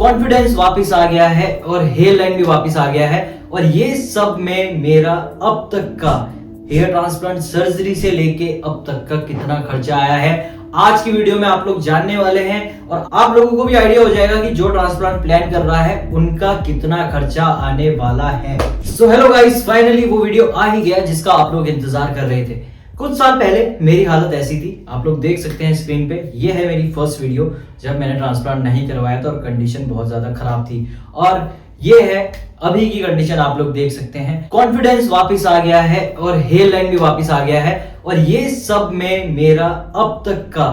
Confidence वापस आ गया है और हेयर लाइन भी वापस आ गया है। और ये सब में मेरा अब तक का हेयर ट्रांसप्लांट सर्जरी से लेके अब तक का कितना खर्चा आया है, आज की वीडियो में आप लोग जानने वाले हैं। और आप लोगों को भी आइडिया हो जाएगा कि जो ट्रांसप्लांट प्लान कर रहा है उनका कितना खर्चा आने वाला है। सो हेलो गाइस, फाइनली वो वीडियो आ ही गया जिसका आप लोग इंतजार कर रहे थे। कुछ साल पहले मेरी हालत ऐसी थी, आप लोग देख सकते हैं स्क्रीन पे। ये है मेरी फर्स्ट वीडियो जब मैंने ट्रांसप्लांट नहीं करवाया था और कंडीशन बहुत ज्यादा खराब थी। और ये है अभी की कंडीशन, आप लोग देख सकते हैं। कॉन्फिडेंस वापस आ गया है और हेयर लाइन भी वापस आ गया है। और ये सब में मेरा अब तक का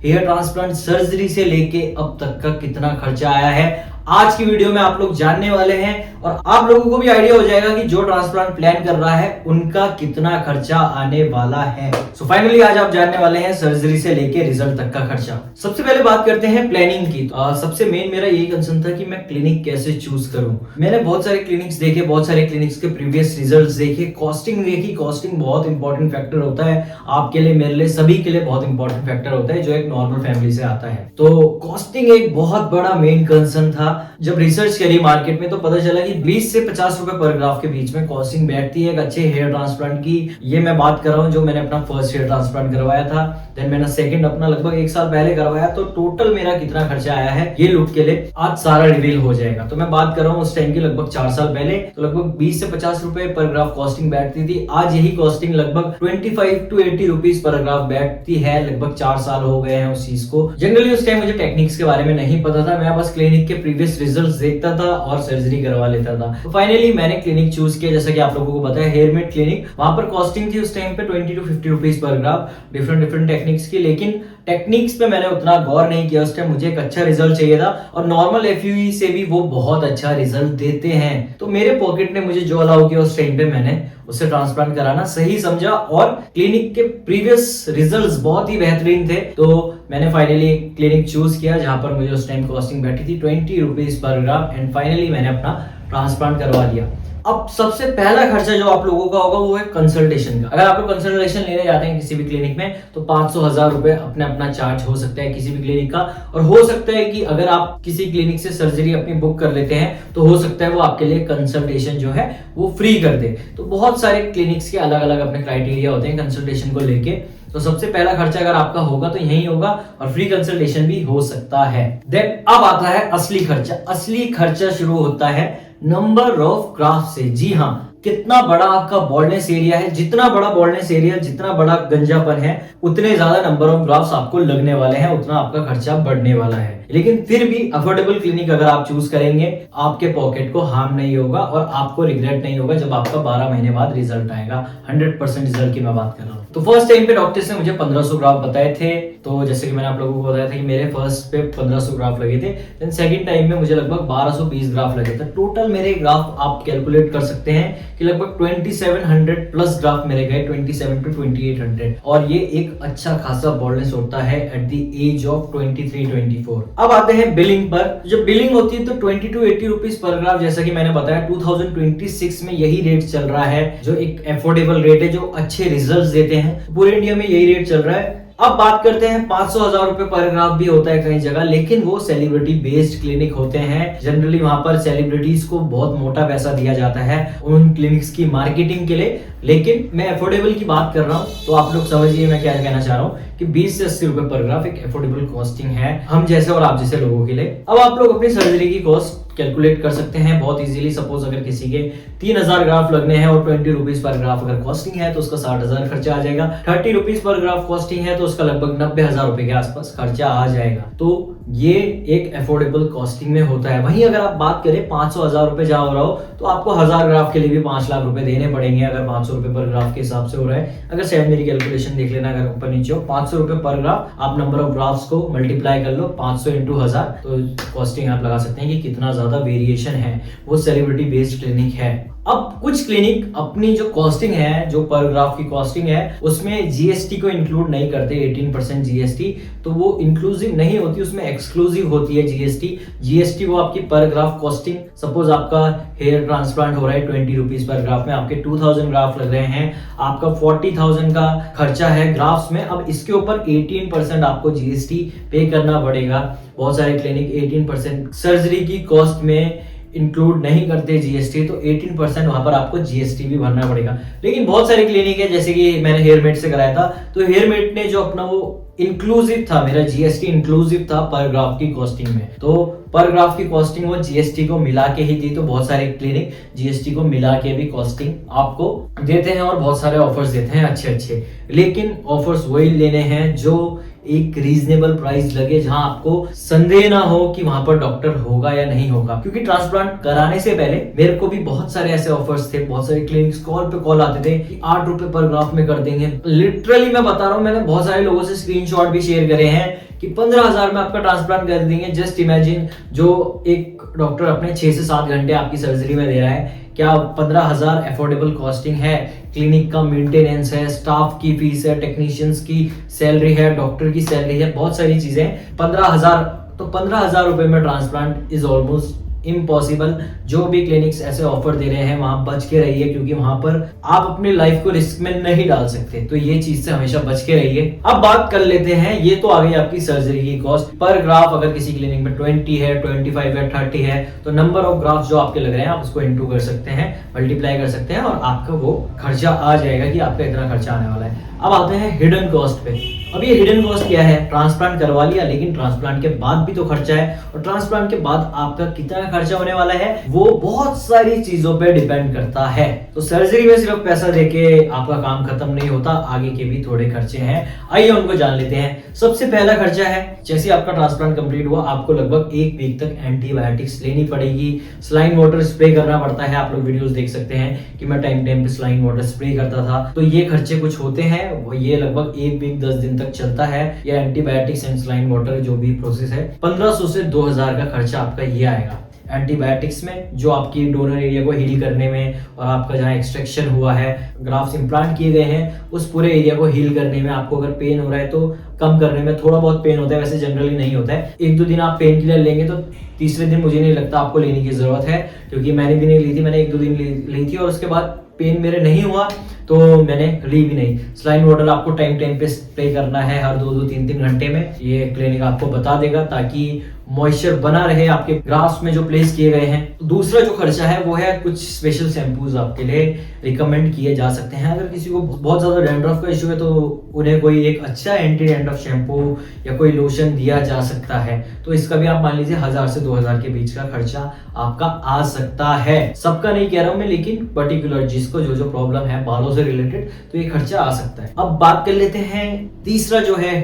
हेयर ट्रांसप्लांट सर्जरी से लेके अब तक का कितना खर्चा आया है, आज की वीडियो में आप लोग जानने वाले हैं। और आप लोगों को भी आइडिया हो जाएगा कि जो ट्रांसप्लांट प्लान कर रहा है उनका कितना खर्चा आने वाला है। सो फाइनली आज आप जानने वाले हैं सर्जरी से लेके रिजल्ट तक का खर्चा। सबसे पहले बात करते हैं प्लानिंग की। सबसे मेन मेरा यही कंसर्न था कि मैं क्लिनिक कैसे चूज करूं। मैंने बहुत सारे क्लिनिक्स देखे, बहुत सारे क्लिनिक्स के प्रीवियस रिजल्ट्स देखे, कॉस्टिंग देखी। कॉस्टिंग बहुत इंपॉर्टेंट फैक्टर होता है आपके लिए, मेरे लिए, सभी के लिए बहुत इंपॉर्टेंट फैक्टर होता है जो एक नॉर्मल फैमिली से आता है। तो कॉस्टिंग एक बहुत बड़ा मेन कंसर्न था। जब रिसर्च करी मार्केट में तो पता चला कि 20 से 50 रुपए पर ग्राफ के बीच में कॉस्टिंग बैठती है एक अच्छे हेयर ट्रांसप्लांट की। ये मैं बात कर रहा हूँ जो मैंने अपना फर्स्ट हेयर ट्रांसप्लांट करवाया था, देन मैंने सेकंड अपना लगभग 1 साल पहले करवाया। तो टोटल मेरा कितना खर्चा आया है ये लुक के लिए आज सारा रिवील हो जाएगा। तो मैं बात कर रहा हूँ उस टाइम की, लगभग 4 साल पहले। तो लगभग 20 से 50 रुपए पर ग्राफ कॉस्टिंग बैठती थी। आज यही कॉस्टिंग लगभग 25 to 80 रुपीज पर ग्राफ बैठती है। लगभग 4 साल हो गए हैं उस चीज को। जनरली उस टाइम मुझे टेक्निक्स के बारे में नहीं पता था, मैं बस क्लिनिक के प्रीवियस रिजल्ट्स देखता था और सर्जरी करवा लेता था। तो फाइनली मैंने क्लिनिक चूज किया, जैसा कि आप लोगों को बताया, हेयरमेड क्लिनिक। वहां पर कॉस्टिंग थी उस टाइम पे 20 to 50 rupees per graph, different techniques की। लेकिन टेक्निक्स पे मैंने उतना गौर नहीं किया उस टाइम, मुझे एक अच्छा रिजल्ट चाहिए था और नॉर्मल एफयूई से भी वो बहुत अच्छा रिजल्ट देते हैं। तो मेरे पॉकेट ने मुझे जो अलाउ किया उस टाइम पे मैंने उससे ट्रांसप्लांट कराना सही समझा। और क्लिनिक के प्रीवियस रिजल्ट्स बहुत ही बेहतरीन थे। तो मैंने फाइनली क्लिनिक चूज किया जहां पर मुझे उस टाइम कॉस्टिंग बैठी थी 20 rupees per graph. And finally मैंने अपना ट्रांसप्लांट करवा दिया। अब सबसे पहला खर्चा जो आप लोगों का होगा वो है कंसल्टेशन का। अगर आप लोग कंसल्टेशन लेने जाते हैं किसी भी क्लिनिक में तो 500-1000 रुपए अपना चार्ज हो सकता है किसी भी क्लिनिक का। और हो सकता है कि अगर आप किसी क्लिनिक से सर्जरी अपनी बुक कर लेते हैं तो हो सकता है वो आपके लिए कंसल्टेशन जो है वो फ्री कर दे। तो बहुत सारे क्लिनिक्स के अलग अलग अपने क्राइटेरिया होते हैं कंसल्टेशन को लेके। तो सबसे पहला खर्चा अगर आपका होगा तो यही होगा और फ्री कंसल्टेशन भी हो सकता है। देन अब आता है असली खर्चा। असली खर्चा शुरू होता है नंबर ऑफ ग्राफ्ट से। जी हाँ, कितना बड़ा आपका बॉल्डनेस एरिया है, जितना बड़ा बॉल्डनेस एरिया, जितना बड़ा गंजापन है, उतने ज्यादा नंबर ऑफ ग्राफ्ट्स आपको लगने वाले हैं, उतना आपका खर्चा बढ़ने वाला है। लेकिन फिर भी अफोर्डेबल क्लिनिक अगर आप चूज करेंगे आपके पॉकेट को हार्म नहीं होगा और आपको रिग्रेट नहीं होगा जब आपका 12 महीने बाद रिजल्ट आएगा। 100% रिजल्ट की मैं बात कर रहा हूँ। तो फर्स्ट टाइम पे डॉक्टर्स ने मुझे 1500 ग्राफ बताए थे। तो जैसे कि मैंने आप लोगों को बताया था कि मेरे फर्स्ट पे 1500 ग्राफ लगे थे, देन सेकंड टाइम में मुझे लगभग 1220 ग्राफ लगे थे। टोटल मेरे ग्राफ आप कैलकुलेट कर सकते हैं कि लगभग 2700 प्लस ग्राफ मेरे गए, 27 to 2800। और ये एक अच्छा खासा बॉल्डनेस होता है एट द एज ऑफ 23-24। अब आते हैं बिलिंग पर। जब बिलिंग होती है तो 20 to 80 रुपीज पर ग्राफ, जैसा कि मैंने बताया 2026 में यही रेट चल रहा है जो एक एफोर्डेबल रेट है, जो अच्छे रिजल्ट्स देते हैं। पूरे इंडिया में यही रेट चल रहा है। अब बात करते हैं 500-1000 रुपए पर ग्राफ भी होता है कई जगह, लेकिन वो सेलिब्रिटी बेस्ड क्लिनिक होते हैं। जनरली वहां पर सेलिब्रिटीज को बहुत मोटा पैसा दिया जाता है उन क्लिनिक्स की मार्केटिंग के लिए। लेकिन मैं अफोर्डेबल की बात कर रहा हूं तो आप लोग समझिए मैं क्या कहना चाह रहा हूं कि 20 से 80 रुपए पर ग्राफ एक अफोर्डेबल कॉस्टिंग है हम जैसे और आप जैसे लोगों के लिए। अब आप लोग अपनी सर्जरी की कॉस्ट कैलकुलेट कर सकते हैं बहुत इजीली। सपोज अगर किसी के 3000 ग्राफ लगने हैं और 20 रुपीज पर ग्राफ अगर कॉस्टिंग है तो उसका 60,000 खर्चा आ जाएगा। 30 रुपीज पर ग्राफ कॉस्टिंग है तो उसका लगभग 90,000 रुपए के आसपास खर्चा आ जाएगा। तो ये एक अफोर्डेबल कॉस्टिंग में होता है। वहीं अगर आप बात करें 500-1000 रुपए जा रहा हो तो आपको 1000 ग्राफ के लिए भी 5 लाख रुपए देने पड़ेंगे अगर 500 रुपए पर ग्राफ के हिसाब से हो रहा है। अगर शायद मेरी कैलकुलेशन देख लेना, अगर ऊपर नीचे हो 500 रुपए पर ग्राफ, आप नंबर ऑफ ग्राफ्स को मल्टीप्लाई कर लो 500 into 1000, तो कॉस्टिंग आप लगा सकते हैं कि कितना ज्यादा वेरिएशन है। वो सेलिब्रिटी बेस्ड क्लिनिक है। अब कुछ क्लिनिक अपनी जो कॉस्टिंग है, जो पर ग्राफ की कॉस्टिंग है, उसमें जीएसटी को इंक्लूड नहीं करते, 18% जीएसटी, तो वो इंक्लूसिव नहीं होती, उसमें एक्सक्लूसिव होती है जीएसटी। जीएसटी वो आपकी पर ग्राफ कॉस्टिंग, सपोज आपका हेयर ट्रांसप्लांट हो रहा है 20 रुपीज पर ग्राफ में, आपके 2000 ग्राफ लग रहे हैं, आपका 40,000 का खर्चा है ग्राफ्स में। अब इसके ऊपर 18% आपको जीएसटी पे करना पड़ेगा। बहुत सारे क्लिनिक 18% सर्जरी की कॉस्ट में इंक्लूड नहीं करते जीएसटी, तो 18% वहां पर आपको जीएसटी भी भरना पड़ेगा। लेकिन बहुत सारे क्लिनिक है, जैसे कि मैंने हेयरमेट से कराया था, तो हेयरमेट ने जो अपना वो इंक्लूसिव था, मेरा जीएसटी इंक्लूसिव था पर ग्राफ की कॉस्टिंग में, तो पर ग्राफ की कॉस्टिंग वो जीएसटी को मिला के ही थी। तो बहुत सारे क्लिनिक जीएसटी को मिला के भी कॉस्टिंग आपको देते हैं और बहुत सारे ऑफर्स देते हैं अच्छे अच्छे। लेकिन ऑफर्स वही लेने हैं जो एक रीजनेबल प्राइस लगे, जहां आपको संदेह ना हो कि वहां पर डॉक्टर होगा या नहीं होगा। क्योंकि ट्रांसप्लांट कराने से पहले मेरे को भी बहुत सारे ऐसे ऑफर्स थे, बहुत सारे क्लिनिक्स कॉल पे कॉल आते थे कि 8 रुपए पर ग्राफ में कर देंगे। लिटरली मैं बता रहा हूँ, मैंने बहुत सारे लोगों से स्क्रीनशॉट भी शेयर करे हैं कि 15,000 में आपका ट्रांसप्लांट कर देंगे। जस्ट इमेजिन, जो एक डॉक्टर अपने 6 से 7 घंटे आपकी सर्जरी में दे रहा है, क्या 15,000 अफोर्डेबल कॉस्टिंग है? क्लिनिक का मेंटेनेंस है, स्टाफ की फीस है, टेक्नीशियंस की सैलरी है, डॉक्टर की सैलरी है, बहुत सारी चीजें। 15,000, तो 15,000 रुपए में ट्रांसप्लांट इज ऑलमोस्ट इम्पॉसिबल। जो भी क्लिनिक्स ऐसे ऑफर दे रहे हैं वहां बच के रहिए, क्योंकि वहां पर आप अपनी लाइफ को रिस्क में नहीं डाल सकते, तो ये चीज से हमेशा बच के रहिए। अब बात कर लेते हैं, ये तो आ गई आपकी सर्जरी की कॉस्ट पर ग्राफ। अगर किसी क्लिनिक में 20 है, 25 है, 30 है, तो नंबर ऑफ ग्राफ जो आपके लग रहे हैं आप उसको इंटू कर सकते हैं, मल्टीप्लाई कर सकते हैं, और आपका वो खर्चा आ जाएगा कि आपका इतना खर्चा आने वाला है। अब आते हैं हिडन कॉस्ट पे। अब ये हिडन कॉस्ट क्या है? ट्रांसप्लांट करवा लिया, लेकिन ट्रांसप्लांट के बाद भी तो खर्चा है, और ट्रांसप्लांट के बाद आपका कितना खर्चा होने वाला है वो बहुत सारी चीजों पे डिपेंड करता है। तो सर्जरी में सिर्फ पैसा देके आपका काम खत्म नहीं होता, आगे के भी थोड़े खर्चे हैं, आइए उनको जान लेते हैं। सबसे पहला खर्चा है, जैसे आपका ट्रांसप्लांट कंप्लीट हुआ, आपको लगभग 1 वीक तक एंटीबायोटिक्स लेनी पड़ेगी, सलाइन वाटर स्प्रे करना पड़ता है। आप लोग वीडियोस देख सकते हैं कि मैं टाइम टाइम पे सलाइन वाटर स्प्रे करता था। तो ये खर्चे कुछ होते हैं, वो ये लगभग 1 वीक 10 दिन तक चलता है। या एंटीबायोटिक्स एंड सलाइन वाटर जो भी प्रोसेस है, 1500 से 2000 का खर्चा आपका ये आएगा। एंटीबायोटिक्स में जो आपकी डोनर एरिया को हील करने में, और आपका जहाँ एक्सट्रैक्शन हुआ है, ग्राफ्स इंप्लांट किए गए हैं, उस पूरे एरिया को हील करने में, आपको अगर पेन हो रहा है तो कम करने में, थोड़ा बहुत पेन होता है, वैसे जनरली नहीं होता है। 1-2 दिन आप पेन किलर लेंगे तो तीसरे दिन मुझे नहीं लगता आपको लेने की जरूरत है, क्योंकि मैंने भी नहीं ली थी, मैंने 1-2 दिन ली थी और उसके बाद पेन मेरे नहीं हुआ तो मैंने ली भी नहीं। सलाइन वाटर आपको टाइम टाइम पे स्प्रे करना है, हर 2-2, 3-3 घंटे में, ये क्लिनिक आपको बता देगा, ताकि मॉइस्चर बना रहे आपके ग्राफ्स में जो प्लेस किए गए हैं। दूसरा जो खर्चा है वो है कुछ स्पेशल शैम्पूज आपके लिए रिकमेंड किए जा सकते हैं। अगर किसी को बहुत ज्यादा डैंड्रफ का इशू है तो उन्हें कोई एक अच्छा एंटी डैंड्रफ शैम्पू या कोई लोशन दिया जा सकता है, तो इसका भी आप मान लीजिए 1000 से 2000 के बीच का खर्चा आपका आ सकता है। सबका नहीं कह रहा हूं मैं, लेकिन पर्टिकुलर जिसको जो जो प्रॉब्लम है बालों से रिलेटेड, तो ये खर्चा आ सकता है। अब बात कर लेते हैं तीसरा जो है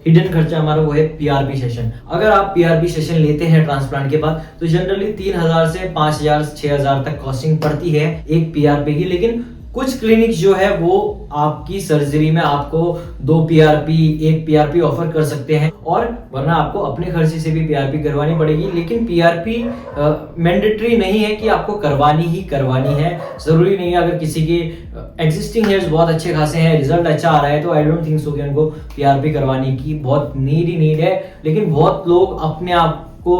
हिडन खर्चा हमारा, वो है पीआरपी सेशन। अगर आप पीआरपी सेशन लेते हैं ट्रांसप्लांट के बाद, तो जनरली 3000 से 5000 6000 तक कॉस्टिंग पड़ती है एक पीआरपी की। लेकिन कुछ क्लिनिक जो है वो आपकी सर्जरी में आपको 2 पीआरपी 1 पीआरपी ऑफर कर सकते हैं, और वरना आपको अपने खर्चे से भी पीआरपी करवानी पड़ेगी। लेकिन पीआरपी मैंडेटरी नहीं है कि आपको करवानी ही करवानी है, जरूरी नहीं है। अगर किसी के एग्जिस्टिंग हेयर्स बहुत अच्छे खासे हैं, रिजल्ट अच्छा आ रहा है, तो आई डोंट थिंक सो कि उनको पीआरपी करवाने की बहुत नीड है। लेकिन बहुत लोग अपने आप को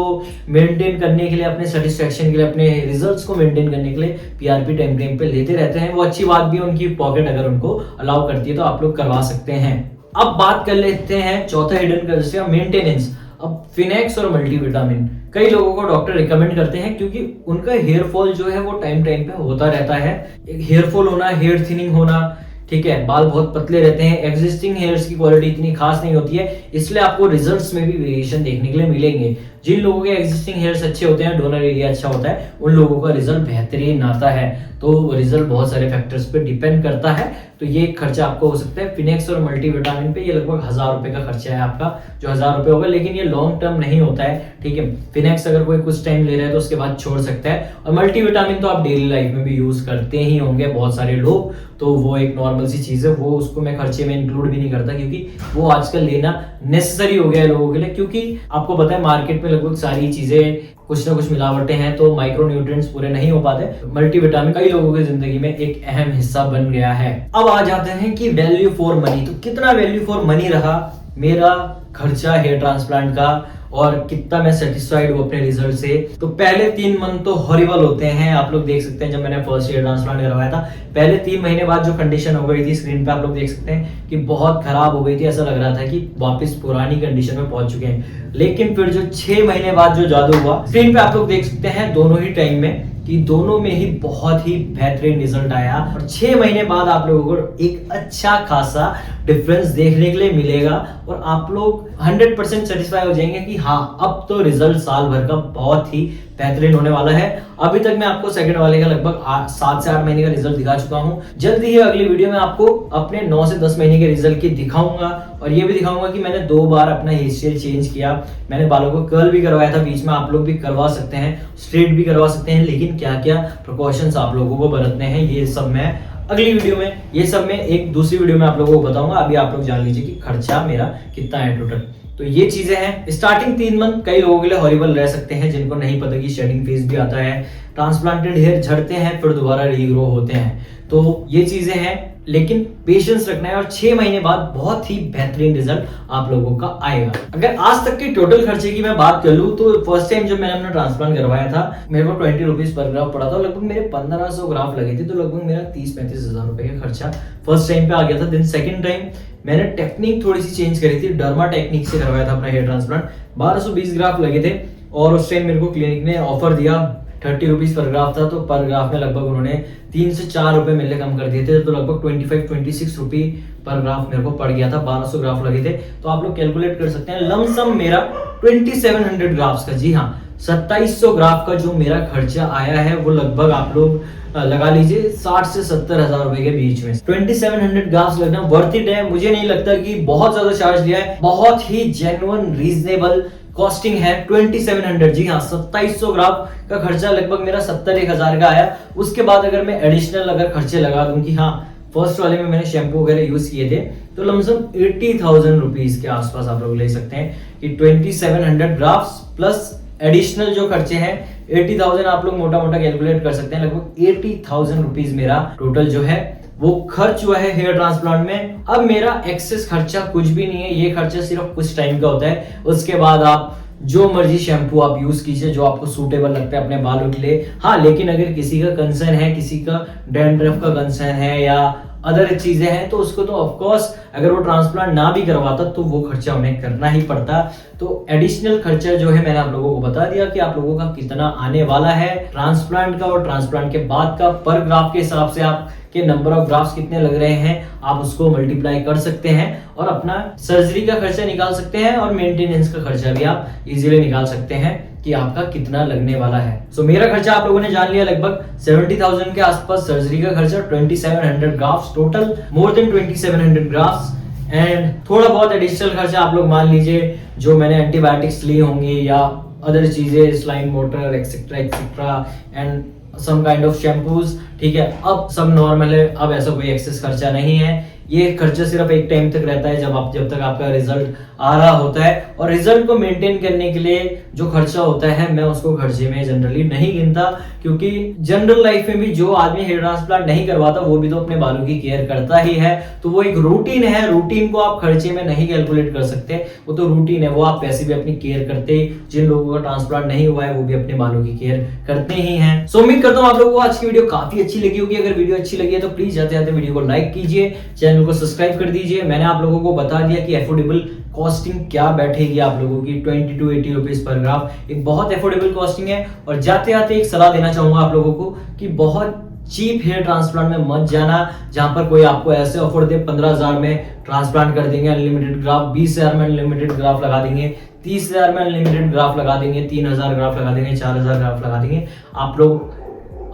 मेंटेन करने के लिए, अपने सेटिस्फेक्शन के लिए, अपने रिजल्ट्स को मेंटेन करने के लिए पीआरपी टाइम टाइम पे लेते रहते हैं। वो अच्छी बात भी है, उनकी पॉकेट अगर उनको अलाउ करती है तो आप लोग करवा सकते हैं। अब बात कर लेते हैं चौथा हिडन खर्चा, मेंटेनेंस। अब फिनेक्स और मल्टीविटामिन कई लोगों को डॉक्टर रिकमेंड करते हैं, क्योंकि उनका हेयर फॉल जो है वो टाइम टाइम पे होता रहता है। हेयर फॉल होना, हेयर थिनिंग होना, ठीक है, बाल बहुत पतले रहते हैं, एग्जिस्टिंग हेयर्स की क्वालिटी इतनी खास नहीं होती है, इसलिए आपको रिजल्ट्स में भी वेरिएशन देखने के लिए मिलेंगे। जिन लोगों के एग्जिस्टिंग हेयर्स अच्छे होते हैं, डोनर एरिया अच्छा होता है, उन लोगों का रिजल्ट बेहतरीन आता है। तो रिजल्ट बहुत सारे फैक्टर्स पे डिपेंड करता है, तो ये खर्चा आपको हो सकता है। फिनेक्स और मल्टीविटामिन पे ये लगभग 1000 रुपए का खर्चा है आपका, जो 1000 रुपए होगा, लेकिन ये लॉन्ग टर्म नहीं होता है, ठीक है। फिनेक्स अगर कोई कुछ टाइम ले रहा है तो उसके बाद छोड़ सकता है, और मल्टीविटामिन तो आप डेली लाइफ में भी यूज करते ही होंगे बहुत सारे लोग, तो वो एक नॉर्मल सी चीज है, वो उसको मैं खर्चे में इंक्लूड भी नहीं करता, क्योंकि वो आजकल लेना नेसेसरी हो गया है लोगों के लिए। क्योंकि आपको पता है मार्केट में लगभग सारी चीजें कुछ ना कुछ मिलावटें हैं, तो माइक्रो न्यूट्रिएंट्स पूरे नहीं हो पाते। मल्टीविटामिन कई लोगों की जिंदगी में एक अहम हिस्सा बन गया है। अब आ जाते हैं कि वैल्यू फॉर मनी, तो कितना वैल्यू फॉर मनी रहा मेरा खर्चा हेयर ट्रांसप्लांट का, और कितना मैं सेटिस्फाइड हूँ अपने रिजल्ट से। तो पहले 3 मंथ तो हॉरिबल होते हैं, आप लोग देख सकते हैं। जब मैंने फर्स्ट हेयर ट्रांसप्लांट करवाया था, पहले 3 महीने बाद जो कंडीशन हो गई थी, स्क्रीन पे आप लोग देख सकते हैं कि बहुत खराब हो गई थी। ऐसा लग रहा था कि वापस पुरानी कंडीशन में पहुंच चुके हैं। लेकिन फिर जो 6 महीने बाद जो जादू हुआ, स्क्रीन पे आप लोग देख सकते हैं दोनों ही टाइम में कि दोनों में ही बहुत ही बेहतरीन रिजल्ट आया। और 6 महीने बाद आप लोगों को एक अच्छा खासा डिफरेंस देखने के लिए मिलेगा और आप लोग 100% सेटिस्फाई हो जाएंगे कि हाँ, अब तो रिजल्ट साल भर का बहुत ही बेहतरीन होने वाला है। अभी तक मैं आपको सेकंड वाले का लगभग 7 से 8 महीने का रिजल्ट दिखा चुका हूं। जल्दी ही अगली वीडियो में आपको अपने 9 से 10 महीने के रिजल्ट की दिखाऊंगा और ये भी दिखाऊंगा कि मैंने 2 बार अपना हेयर स्टाइल चेंज किया। मैंने बालों को कर्ल भी करवाया था बीच में, आप लोग भी करवा सकते हैं, स्ट्रेट भी करवा सकते हैं। लेकिन क्या क्या प्रिकॉशंस आप लोगों को बरतने हैं, ये सब मैं अगली वीडियो में, ये सब मैं एक दूसरी वीडियो में आप लोगों को बताऊंगा। अभी आप लोग जान लीजिए कि खर्चा मेरा कितना है टोटल। तो ये चीजें हैं। स्टार्टिंग 3 मंथ कई लोगों के लिए हॉरिबल रह सकते हैं, जिनको नहीं पता कि शेडिंग फेज भी आता है, ट्रांसप्लांटेड हेयर झड़ते हैं फिर दोबारा रीग्रो होते हैं। तो ये चीजें हैं, लेकिन पेशेंस रखना है और 6 महीने बाद बहुत ही बेहतरीन रिजल्ट आप लोगों का आएगा। अगर आज तक के टोटल खर्चे की मैं बात कर लूं तो फर्स्ट टाइम जब मैंने अपना ट्रांसप्लांट करवाया था, मेरे को 20 रुपीज पर ग्राफ पड़ा था। लगभग मेरे 1500 ग्राफ लगे थे, तो लगभग मेरा 30-35 हजार रुपए का खर्चा फर्स्ट टाइम पे आ गया था। देन सेकंड टाइम मैंने टेक्निक थोड़ी सी चेंज करी थी, डर्मा टेक्निक से करवाया था अपना हेयर ट्रांसप्लांट। 1220 ग्राफ लगे थे और उस टाइम मेरे को क्लिनिक ने ऑफर दिया, 30 रुपीज पर ग्राफ था, तो पर ग्राफ में लगभग उन्होंने 3 से 4 रुपए मिलने कम कर दिए थे। तो लगभग 25-26 रुपए पर ग्राफ मेरे को पड़ गया था। 1200 ग्राफ लगे थे, तो आप लोग कैलकुलेट कर सकते हैं लमसम मेरा 2700 ग्राफ्स का, जी हाँ 2700 ग्राफ का जो मेरा खर्चा आया है, वो लगभग आप लोग लगा लीजिए 60 से 70 हजार रुपए के बीच में। 2700 ग्राफ्स लगना वर्थ इट है। मुझे नहीं लगता कि बहुत ज्यादा चार्ज लिया है, बहुत ही जेन्युइन रीजनेबल कॉस्टिंग है। 2700, जी हाँ 2700 ग्राफ का खर्चा लगभग मेरा 70-1000 का आया। उसके बाद अगर मैं एडिशनल अगर खर्चे लगा दूं कि हाँ फर्स्ट वाले में मैंने शैम्पू वगैरह यूज किए थे, तो लमसम 80,000 रुपीज के आसपास आप लोग ले सकते हैं कि 2700 ग्राफ्स प्लस एडिशनल जो खर्चे हैं 80,000 आप लोग मोटा मोटा कैलकुलेट कर सकते हैं। लगभग 80,000 रुपीज मेरा टोटल जो है वो खर्च हुआ है हेयर ट्रांसप्लांट में। अब मेरा एक्सेस खर्चा कुछ भी नहीं है, ये खर्चा सिर्फ कुछ टाइम का होता है। उसके बाद आप जो मर्जी शैम्पू आप यूज कीजिए जो आपको सूटेबल लगता है अपने बालों के लिए। हाँ, लेकिन अगर किसी का कंसर्न है, किसी का डैंड्रफ का कंसर्न है या अदर चीजें हैं, तो उसको तो ऑफ कोर्स अगर वो ट्रांसप्लांट ना भी करवाता तो वो खर्चा उन्हें करना ही पड़ता। तो एडिशनल खर्चा जो है मैंने आप लोगों को बता दिया कि आप लोगों का कितना आने वाला है ट्रांसप्लांट का और ट्रांसप्लांट के बाद का। पर ग्राफ के हिसाब से आपके नंबर ऑफ ग्राफ्स कितने लग रहे हैं आप उसको मल्टीप्लाई कर सकते हैं और अपना सर्जरी का खर्चा निकाल सकते हैं और मेंटेनेंस का खर्चा भी आप इजीली निकाल सकते हैं कि आपका कितना लगने वाला है। सो मेरा खर्चा आप लोगों ने जान लिया, लगभग 70,000 के आसपास सर्जरी का खर्चा, 2700 graphs total, more than 2700 graphs and थोड़ा बहुत एडिशनल खर्चा आप लोग मान लीजिए जो मैंने एंटीबायोटिक्स ली होंगी या अदर चीजें, saline motor etcetera etcetera and some kind of shampoos. ठीक है, अब सब नॉर्मल है, अब ऐसा कोई एक्सेस खर्चा नहीं है। ये खर्चा सिर्फ एक टाइम तक रहता है जब तक आपका रिजल्ट आ रहा होता है। और रिजल्ट को मेंटेन करने के लिए जो खर्चा होता है मैं उसको खर्चे में जनरली नहीं गिनता, क्योंकि जनरल लाइफ में भी जो आदमी हेयर ट्रांसप्लांट नहीं करवाता वो भी तो अपने बालों की केयर करता ही है। तो वो एक रूटीन है, रूटीन को आप खर्चे में नहीं कैलकुलेट कर सकते, वो तो रूटीन है, वो आप वैसे भी अपनी केयर करते। जिन लोगों का ट्रांसप्लांट नहीं हुआ है वो भी अपने बालों की केयर करते ही हैं। सो उम्मीद करता हूँ आप लोगों को आज की वीडियो काफी अच्छी लगी होगी। अगर वीडियो अच्छी लगी है तो प्लीज जाते जाते वीडियो को लाइक कीजिए, चैनल को सब्सक्राइब कर दीजिए। मैंने आप लोगों को बता दिया कि एफोर्डेबल कॉस्टिंग क्या बैठेगी आप लोगों की, 20 to 80 रुपीज पर ग्राफ एक बहुत एफोर्डेबल कॉस्टिंग है। और जाते जाते एक सलाह देना चाहूंगा आप लोगों को कि बहुत चीप हेयर ट्रांसप्लांट में मत जाना, जहां पर कोई आपको ऐसे ऑफर दे 15,000 में ट्रांसप्लांट कर देंगे अनलिमिटेड ग्राफ, 20,000 में अनलिमिटेड ग्राफ लगा देंगे, 30,000 में अनलिमिटेड ग्राफ लगा देंगे, 3,000 ग्राफ लगा देंगे, 4,000 ग्राफ लगा देंगे। आप लोग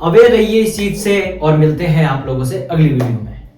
अवेयर रहिए इस चीज से और मिलते हैं आप लोगों से अगली वीडियो में।